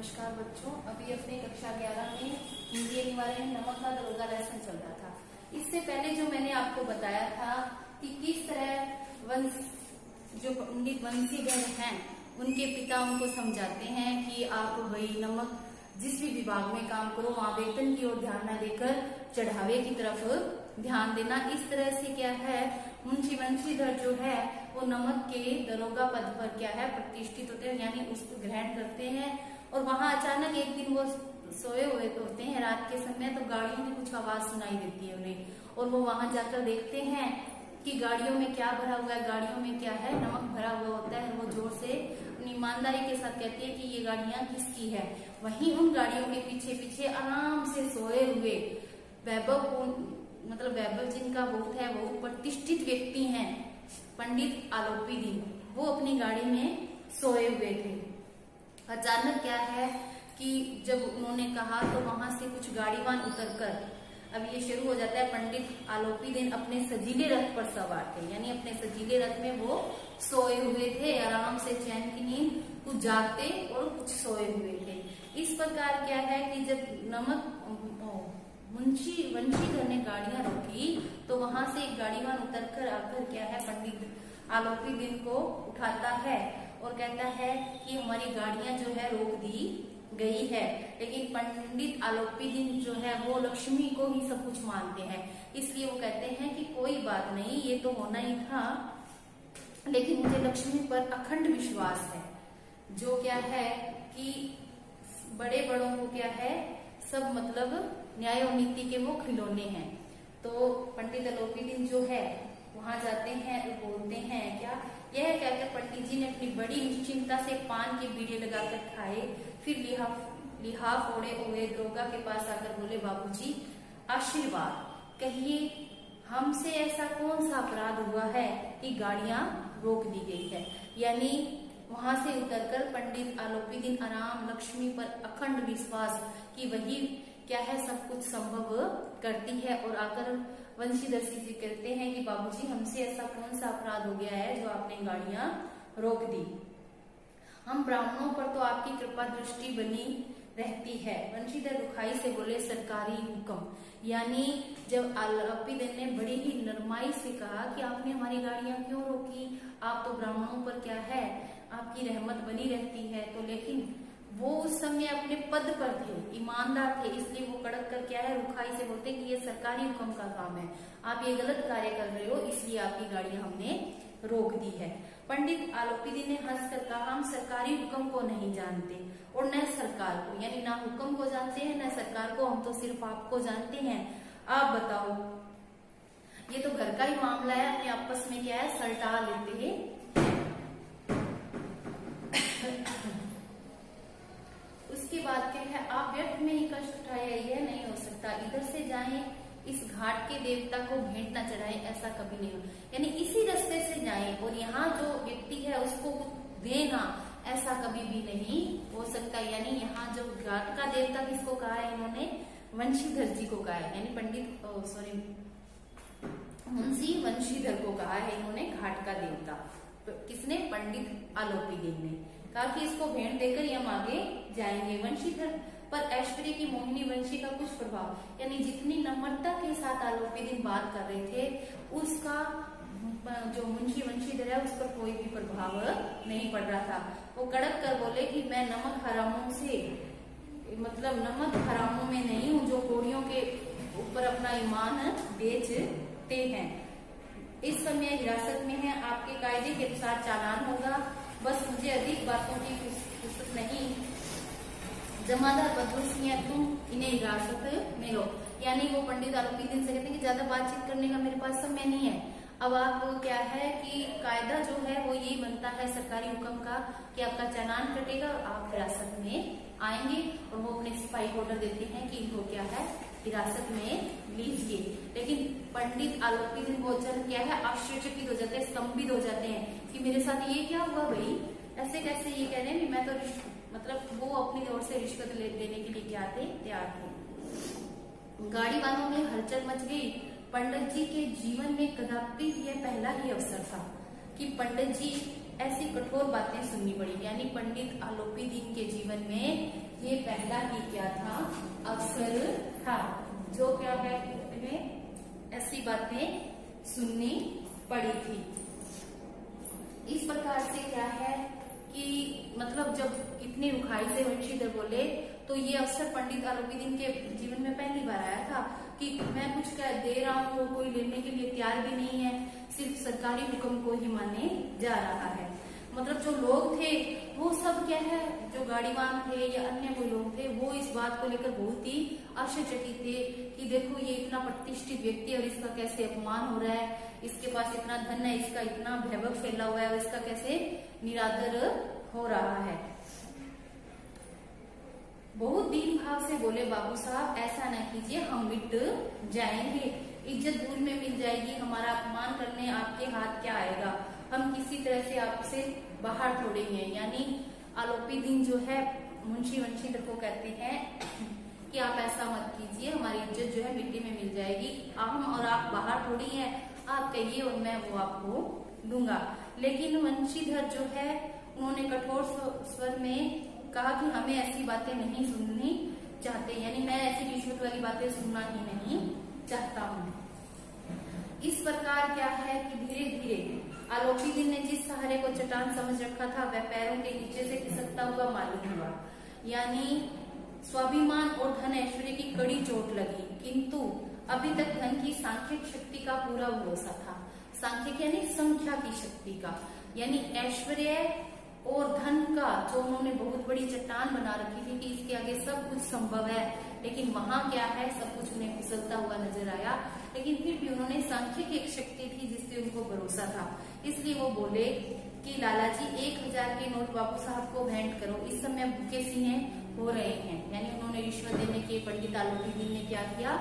नमस्कार बच्चों, अभी अपने कक्षा 11 में हिंदी अनिवार्य नमक का दरोगा लेसन चल रहा था। इससे पहले जो मैंने आपको बताया था कि किस तरह जो पंडित वंशीधर हैं उनके पिता उनको समझाते हैं कि आप भाई नमक जिस भी विभाग में काम करो वहां वेतन की ओर ध्यान न देकर चढ़ावे की तरफ ध्यान देना। इस तरह से क्या है, मुंशी वंशीधर जो है वो नमक के दरोगा पद पर क्या है प्रतिष्ठित होते हैं, यानी उसको ग्रहण करते हैं। और वहां अचानक एक दिन वो सोए हुए होते हैं रात के समय, तो गाड़ियों की कुछ आवाज सुनाई देती है उन्हें, और वो वहां जाकर देखते हैं कि गाड़ियों में क्या भरा हुआ है। गाड़ियों में क्या है, नमक भरा हुआ होता है। वो जोर से अपनी ईमानदारी के साथ कहती है कि ये गाड़ियां किसकी है। वहीं उन गाड़ियों के पीछे पीछे आराम से सोए हुए वैभव जिनका बहुत प्रतिष्ठित व्यक्ति हैं, पंडित आलोपी दीन, वो अपनी गाड़ी में सोए हुए थे। अचानक क्या है कि जब उन्होंने कहा तो वहां से कुछ गाड़ीवान उतरकर, अब ये शुरू हो जाता है, पंडित आलोपी दीन अपने सजीले रथ पर सवार थे, यानी अपने सजीले रथ में वो सोए हुए थे आराम से, चैन की नींद, कुछ जागते और कुछ सोए हुए थे। इस प्रकार क्या है कि जब मुंशी वंशीधर ने गाड़ियां रोकी तो वहां से एक गाड़ीवान उतरकर आकर क्या है पंडित आलोपी दीन को उठाता है और कहता है कि हमारी गाड़ियां जो है रोक दी गई है। लेकिन पंडित आलोपी दीन जो है वो लक्ष्मी को ही सब कुछ मानते हैं, इसलिए वो कहते हैं कि कोई बात नहीं, ये तो होना ही था, लेकिन मुझे लक्ष्मी पर अखंड विश्वास है। जो क्या है कि बड़े बड़ों को क्या है सब न्याय और नीति के वो खिलौने हैं। तो पंडित आलोपी दीन जो है वहां जाते हैं और बोलते हैं क्या, यह कहकर पंडित जी ने अपनी बड़ी निश्चिंता से पान के बीड़े लगाकर खाए, फिर लिहाफ ओढ़े हुए दरोगा के पास आकर बोले, बाबूजी आशीर्वाद, कहिए हमसे ऐसा कौन सा अपराध हुआ है कि गाड़ियां रोक दी गई है। यानी वहां से उतरकर पंडित आलोपी दीन आराम लक्ष्मी पर अखंड विश्वास कि वही क्या है सब कुछ संभव करती है, और आकर वंशीधर जी कहते हैं कि बाबूजी हमसे ऐसा कौन सा अपराध हो गया है जो आपने गाड़ियां रोक दी। हम ब्राह्मणों पर तो आपकी कृपा दृष्टि बनी रहती है। वंशीधर रुखाई से बोले, सरकारी हुक्म। यानी जब आलोपी दीन ने बड़ी ही नरमाई से कहा कि आपने हमारी गाड़ियां क्यों रोकी, आप तो ब्राह्मणों पर क्या है आपकी रहमत बनी रहती है। तो लेकिन वो उस समय अपने पद पर थे, ईमानदार थे, इसलिए वो कड़क कर क्या है रुखाई से बोलते कि ये सरकारी हुक्म का काम है, आप ये गलत कार्य कर रहे हो, इसलिए आपकी गाड़ियां हमने रोक दी है। पंडित आलोपी दीन ने हंसकर कहा, हम सरकारी हुक्म को नहीं जानते और न सरकार को, यानी ना हुक्म को जानते हैं न सरकार को, हम तो सिर्फ आपको जानते हैं। आप बताओ, ये तो घर का ही मामला है, अपने आपस में क्या है सलटा लेते हैं। उसके बाद क्या है, आप व्यर्थ में ही कष्ट उठाए, यह नहीं हो सकता, इधर से जाएं, इस घाट के देवता को भेंट न चढ़ाएं, ऐसा कभी नहीं हो, यानी इसी रास्ते से जाएं और यहाँ जो व्यक्ति है उसको देना, ऐसा कभी भी नहीं हो सकता। यानी यहाँ जो घाट का देवता किसको कहा है इन्होंने, वंशीधर जी को कहा है, यानी मुंशी वंशीधर को कहा है इन्होंने घाट का देवता। तो किसने, पंडित आलोपी दीन ने कहा कि इसको भेंट देकर हम आगे जाएंगे। वंशीधर पर ऐश्वर्य की मोहिनी वंशी का कुछ प्रभाव, यानी जितनी नम्रता के साथ आलोपी दीन बात कर रहे थे उसका जो मुंशी वंशीधर है उस पर कोई भी प्रभाव नहीं पड़ रहा था। वो कड़क कर बोले कि मैं नमक हरामों में नहीं हूँ जो कोड़ियों के ऊपर अपना ईमान बेचते हैं। इस समय हिरासत में है, आपके कायदे के अनुसार चालान होगा, बस मुझे अधिक बातों की फुर्सत नहीं, जमादार बदमाशियां तुम इन्हें हिरासत में लो। यानी वो पंडित आलोपी दीन से कहते हैं कि ज्यादा बातचीत करने का मेरे पास समय नहीं है। अब आप क्या है कि कायदा जो है वो यही बनता है सरकारी हुक्म का कि आपका चालान कटेगा और आप हिरासत में आएंगे, और वो अपने सिपाही को ऑर्डर देते हैं कि इनको क्या है हिरासत में लीजिए। लेकिन पंडित आलोपी दीन वो जन क्या है आश्चर्यचकित हो जाते हैं, स्तंभित हो जाते हैं कि मेरे साथ ये क्या हुआ भाई, ऐसे कैसे, ये कह रहे हैं कि मैं तो वो अपनी ओर से रिश्वत देने के लिए क्या थे, तैयार थे। गाड़ी वालों में हलचल मच गई। पंडित जी के जीवन में कदापि यह पहला ही अवसर था कि पंडित जी ऐसी कठोर बातें सुननी पड़ी, यानी पंडित आलोपी दीन के जीवन में ये पहला ही क्या था, अवसर था, जो क्या है उन्हें ऐसी बातें सुननी पड़ी थी। इस प्रकार से क्या है कि मतलब जब इतनी रुखाई से वंशीधर बोले तो ये अवसर पंडित आलोपीदीन के जीवन में पहली बार आया था कि मैं कुछ कह दे रहा हूँ, कोई लेने के लिए तैयार भी नहीं है, सिर्फ सरकारी हुक्म को ही माने जा रहा है। मतलब जो लोग थे वो सब क्या है, जो गाड़ीवान थे या अन्य कोई लोग थे, वो इस बात को लेकर बहुत ही आश्चर्यचकित थे कि देखो ये इतना प्रतिष्ठित व्यक्ति और इसका कैसे अपमान हो रहा है, इसके पास इतना धन है, इसका इतना वैभव फैला हुआ है और इसका कैसे निरादर हो रहा है। बहुत दीन भाव से बोले बाबू साहब ऐसा न कीजिए, हम मिट जाएंगे, इज्जत दूर में मिल जाएगी, हमारा अपमान करने आपके हाथ क्या आएगा, हम किसी तरह से आपसे बाहर छोड़ेंगे। यानी आलोपीदीन जो है मुंशी वंशीधर को कहते हैं कि आप ऐसा मत कीजिए, हमारी इज्जत जो है मिट्टी में मिल जाएगी, हम और आप बाहर थोड़ी हैं, आप कहिए और मैं वो आपको दूंगा। लेकिन वंशीधर जो है उन्होंने कठोर स्वर में कहा कि हमें ऐसी बातें नहीं सुननी चाहते, यानी मैं ऐसी रिश्वत वाली बातें सुनना ही नहीं चाहता हूँ। इस प्रकार क्या है कि धीरे धीरे आलोपीदीन ने जिस सहारे को चट्टान समझ रखा था वह पैरों के नीचे से खिसकता हुआ मालूम हुआ। यानी स्वाभिमान और धन ऐश्वर्य की कड़ी चोट लगी, किंतु अभी तक धन की सांख्यिक शक्ति का पूरा भरोसा था। सांख्यिक यानी संख्या की शक्ति का, यानी ऐश्वर्य और धन का जो उन्होंने बहुत बड़ी चट्टान बना रखी थी कि इसके आगे सब कुछ संभव है, लेकिन वहां क्या है सब कुछ उन्हें फिसलता हुआ नजर आया। लेकिन फिर भी उन्होंने सांख्यिक एक शक्ति थी जिससे उनको भरोसा था, इसलिए वो बोले कि लाला जी 1000 के नोट बाबू साहब को भेंट करो, इस समय भूखे सिंह हो रहे हैं। यानी उन्होंने रिश्वत देने के पंडित आलोपीदीन ने क्या किया,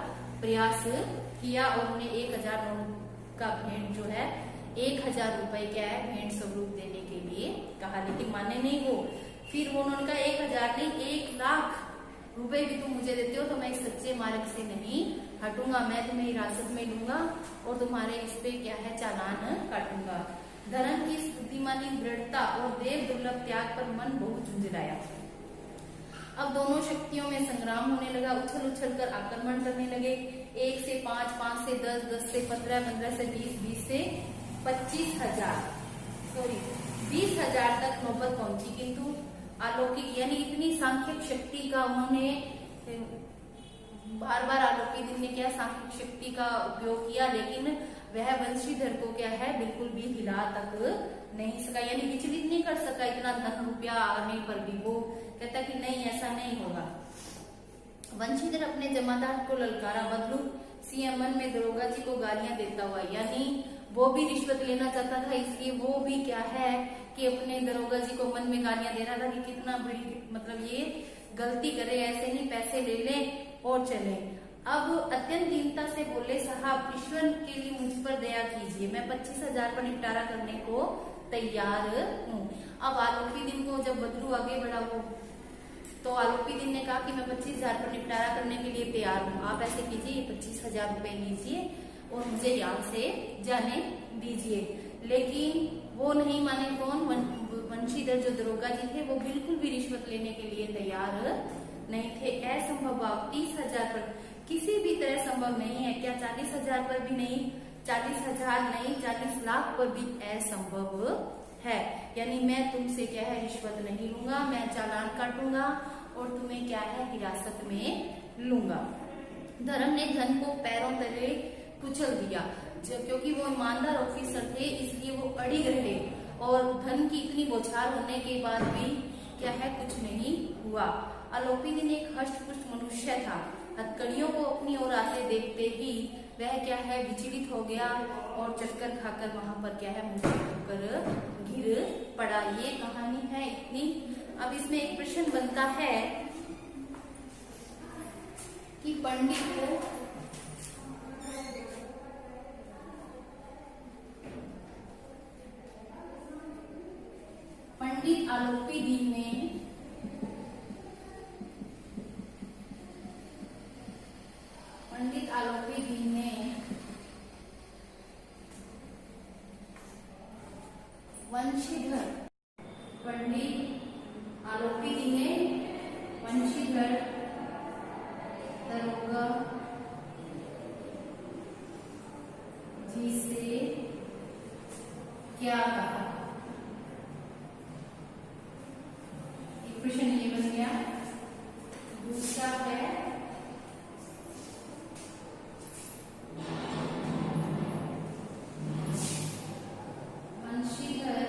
प्रयास किया और उन्हें 1000 नोट का भेंट जो है 1000 रुपए क्या है भेंट स्वरूप देने के लिए कहा, लेकिन माने नहीं वो। फिर वो उन्होंने कहा 1000 नहीं 1 लाख रुपए भी तुम मुझे देते हो तो मैं इस सच्चे मार्ग से नहीं हटूंगा, मैं तुम्हें हिरासत में लूंगा और तुम्हारे इस पे क्या है चालान काटूंगा। धर्म की बुद्धिमानी दृढ़ता और देव दुर्लभ त्याग पर मन बहुत झुंझलाया। अब दोनों शक्तियों में संग्राम होने लगा, उछल उछल कर आक्रमण करने लगे। 1 से 5, 5 से 10, 10 से 15, 15 से 20, 20 से 25,000 20,000 तक नौबत पहुंची, किंतु अलौकिक यानी इतनी सांख्यिक शक्ति का उन्होंने बार बार आलोपीदीन ने क्या सांख्यिक शक्ति का उपयोग किया, लेकिन वह वंशीधर को क्या है बिल्कुल भी हिला तक नहीं सका, यानी विचलित नहीं कर सका। इतना धन रुपया आने पर भी वो कहता कि नहीं ऐसा नहीं होगा। वंशीधर अपने जमादार को ललकारा, बदलू सिंह मन में दरोगा जी को गालियां देता हुआ, यानी वो भी रिश्वत लेना चाहता था, इसलिए वो भी क्या है कि अपने दरोगा जी को मन में गालियां दे रहा था कि कितना बड़ी मतलब ये गलती करे, ऐसे नहीं पैसे ले ले और चले। अब अत्यंत दीनता से बोले साहब ईश्वर के लिए मुझ पर दया कीजिए, मैं 25,000 पर निपटारा करने को तैयार हूँ। अब आलोपीदीन को जब बदलू आगे बढ़ा वो तो आलोपीदीन ने कहा कि मैं 25,000 पर निपटारा करने के लिए तैयार हूँ, आप ऐसे कीजिए ये 25,000 रुपए लीजिए और मुझे यहाँ से जाने दीजिए। लेकिन वो नहीं माने, कौन वंशीधर जो दरोगा जी थे वो बिल्कुल भी रिश्वत लेने के लिए तैयार नहीं थे। असंभव भाव 30,000 पर किसी भी तरह संभव नहीं है, क्या 40,000 पर भी नहीं, 40,000 नहीं 40 लाख पर भी असंभव है। यानी मैं तुमसे क्या है रिश्वत नहीं लूंगा, मैं चालान काटूंगा और तुम्हें क्या है हिरासत में लूंगा। धर्म ने धन को पैरों तले कुचल दिया, क्योंकि वो ईमानदार ऑफिसर थे इसलिए वो अड़िग रहे और धन की इतनी बौछार होने के बाद भी क्या है कुछ नहीं हुआ। आलोपीदीन एक हष्टपुष्ट मनुष्य था, हथकड़ियों को अपनी ओर आते देखते ही वह क्या है विचलित हो गया और चक्कर खाकर वहां पर क्या है मुंह होकर गिर पड़ा। ये कहानी है इतनी। अब इसमें एक प्रश्न बनता है कि पंडित आलोपीदीन ने पंडित आलोपीदीन ने वंशीधर प्रश्न ये बन गया। दूसरा है वंशीधर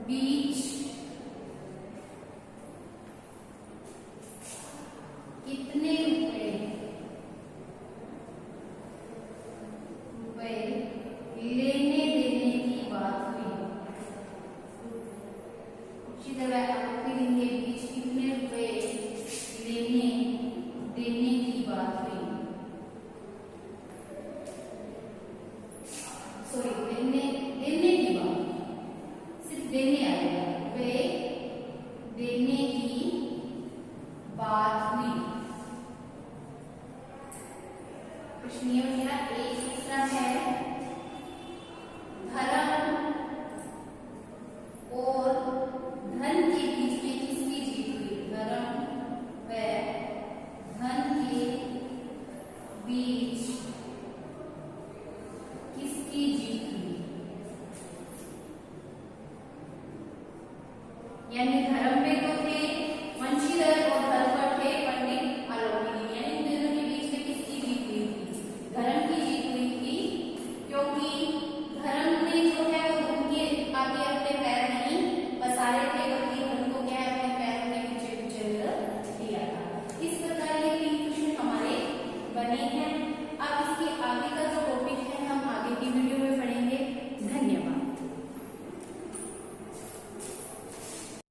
बीच कितने रुपए लेने देने की बात हुई। वंशीधर व आरोपी दिन के बीच कितने रुपए लेने देने की बात हुई। सॉरी, देने की बात, सिर्फ देने आएगा, वे देने की बात हुई। प्रश्न ये हो गया। एक दूसरा है